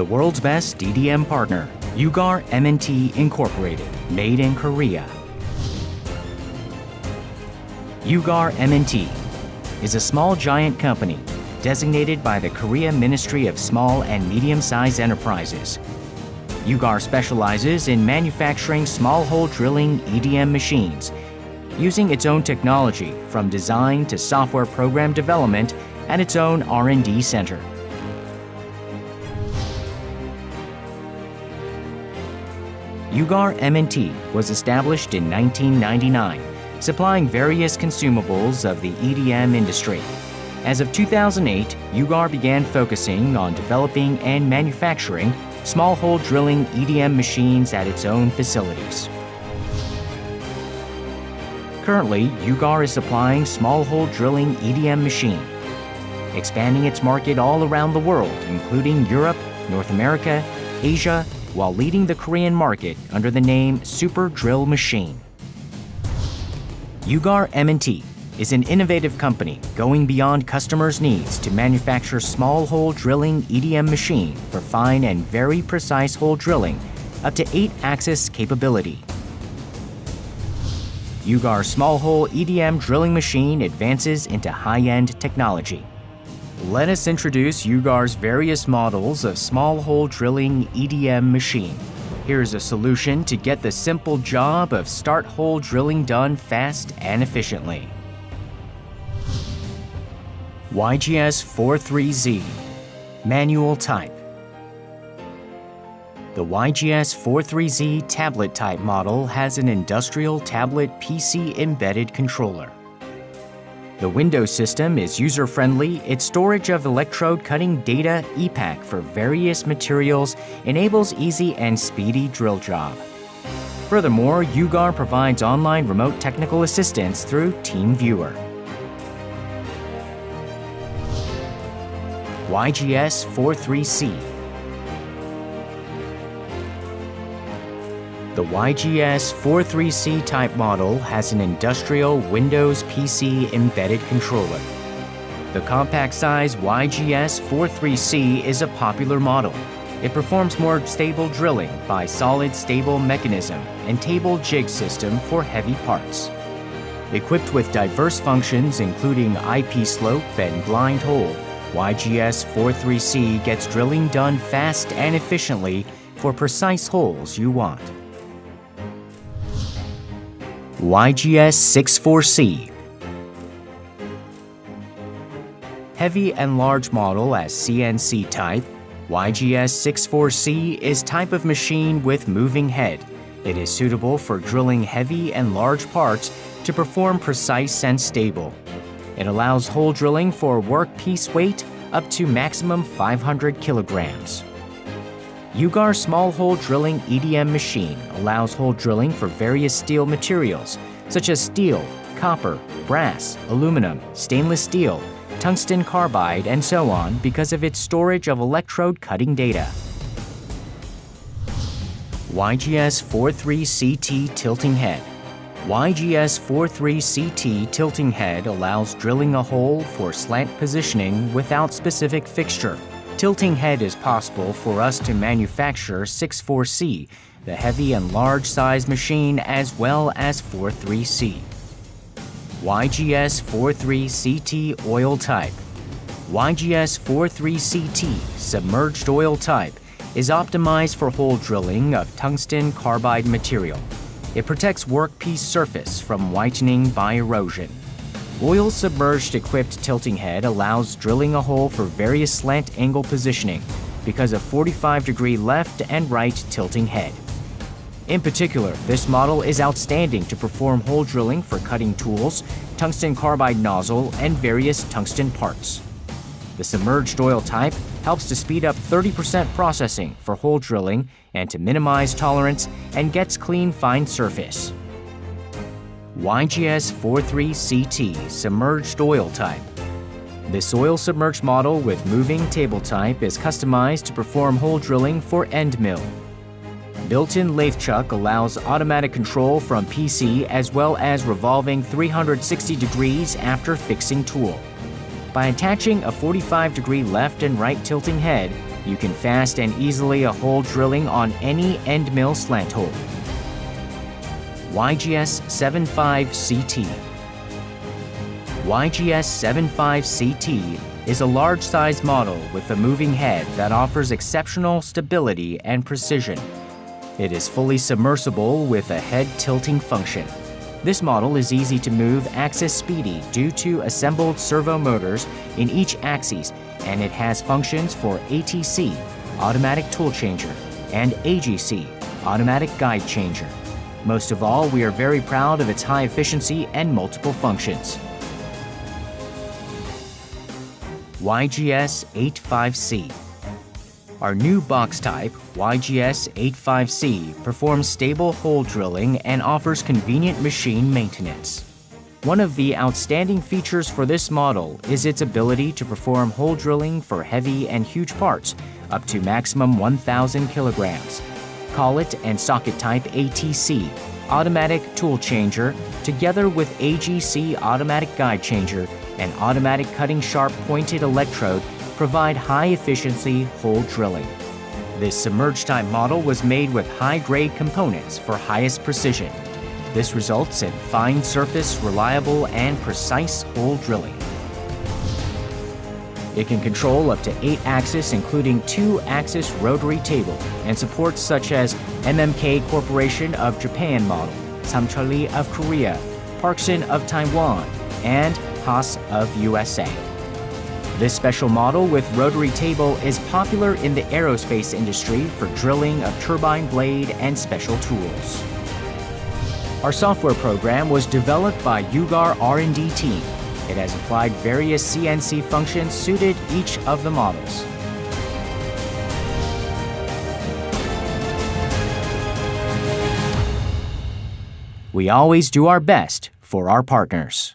The world's best EDM partner, YOUGAR M&T Incorporated, made in Korea. YOUGAR M&T is a small giant company designated by the Korea Ministry of Small and Medium-Sized Enterprises. YOUGAR specializes in manufacturing small-hole drilling EDM machines, using its own technology from design to software program development and its own R&D center. YOUGAR M&T was established in 1999, supplying various consumables of the EDM industry. As of 2008, YOUGAR began focusing on developing and manufacturing small-hole drilling EDM machines at its own facilities. Currently, YOUGAR is supplying small-hole drilling EDM machine, expanding its market all around the world, including Europe, North America, Asia, while leading the Korean market under the name Super Drill Machine. YOUGAR M&T is an innovative company going beyond customers' needs to manufacture small-hole drilling EDM machine for fine and very precise hole drilling up to 8-axis capability. YOUGAR small-hole EDM drilling machine advances into high-end technology. Let us introduce YOUGAR's various models of small-hole drilling EDM machine. Here's a solution to get the simple job of start hole drilling done fast and efficiently. YGS 43Z Manual Type. The YGS 43Z tablet type model has an industrial tablet PC embedded controller. The Windows system is user-friendly. Its storage of electrode cutting data EPAC for various materials enables easy and speedy drill job. Furthermore, YOUGAR provides online remote technical assistance through TeamViewer. YGS 43C. The YGS 43C type model has an industrial Windows PC embedded controller. The compact size YGS 43C is a popular model. It performs more stable drilling by solid stable mechanism and table jig system for heavy parts. Equipped with diverse functions including IP slope and blind hole, YGS 43C gets drilling done fast and efficiently for precise holes you want. YGS 64C. Heavy and large model as CNC type, YGS 64C is type of machine with moving head. It is suitable for drilling heavy and large parts to perform precise and stable. It allows hole drilling for workpiece weight up to maximum 500 kilograms. YOUGAR small hole drilling EDM machine allows hole drilling for various steel materials such as steel, copper, brass, aluminum, stainless steel, tungsten carbide, and so on because of its storage of electrode cutting data. YGS 43CT tilting head. YGS 43CT tilting head allows drilling a hole for slant positioning without specific fixture. Tilting head is possible for us to manufacture 64C, the heavy and large size machine, as well as 43C. YGS 43CT oil type. YGS 43CT submerged oil type is optimized for hole drilling of tungsten carbide material. It protects workpiece surface from whitening by erosion. Oil submerged equipped tilting head allows drilling a hole for various slant angle positioning because of 45-degree left and right tilting head. In particular, this model is outstanding to perform hole drilling for cutting tools, tungsten carbide nozzle, and various tungsten parts. The submerged oil type helps to speed up 30% processing for hole drilling and to minimize tolerance and gets clean fine surface. YGS 43CT submerged oil type. This oil submerged model with moving table type is customized to perform hole drilling for end mill. Built-in lathe chuck allows automatic control from PC as well as revolving 360 degrees after fixing tool. By attaching a 45-degree left and right tilting head, You can fast and easily a hole drilling on any end mill slant hole. YGS 75CT. YGS 75CT is a large-size model with a moving head that offers exceptional stability and precision. It is fully submersible with a head tilting function. This model is easy to move axis speedy due to assembled servo motors in each axis, and it has functions for ATC, automatic tool changer, and AGC, automatic guide changer. Most of all, we are very proud of its high efficiency and multiple functions. YGS 85C. Our new box type, YGS 85C, performs stable hole drilling and offers convenient machine maintenance. One of the outstanding features for this model is its ability to perform hole drilling for heavy and huge parts, up to maximum 1,000 kilograms. Collet and socket type ATC, automatic tool changer, together with AGC automatic guide changer and automatic cutting sharp pointed electrode provide high-efficiency hole drilling. This submerge type model was made with high-grade components for highest precision. This results in fine surface, reliable, and precise hole drilling. It can control up to 8-axis, including 2-axis rotary table, and supports such as MMK Corporation of Japan model, Samchali of Korea, Parkson of Taiwan, and Haas of USA. This special model with rotary table is popular in the aerospace industry for drilling of turbine blade and special tools. Our software program was developed by YOUGAR R&D team. It has applied various CNC functions suited each of the models. We always do our best for our partners.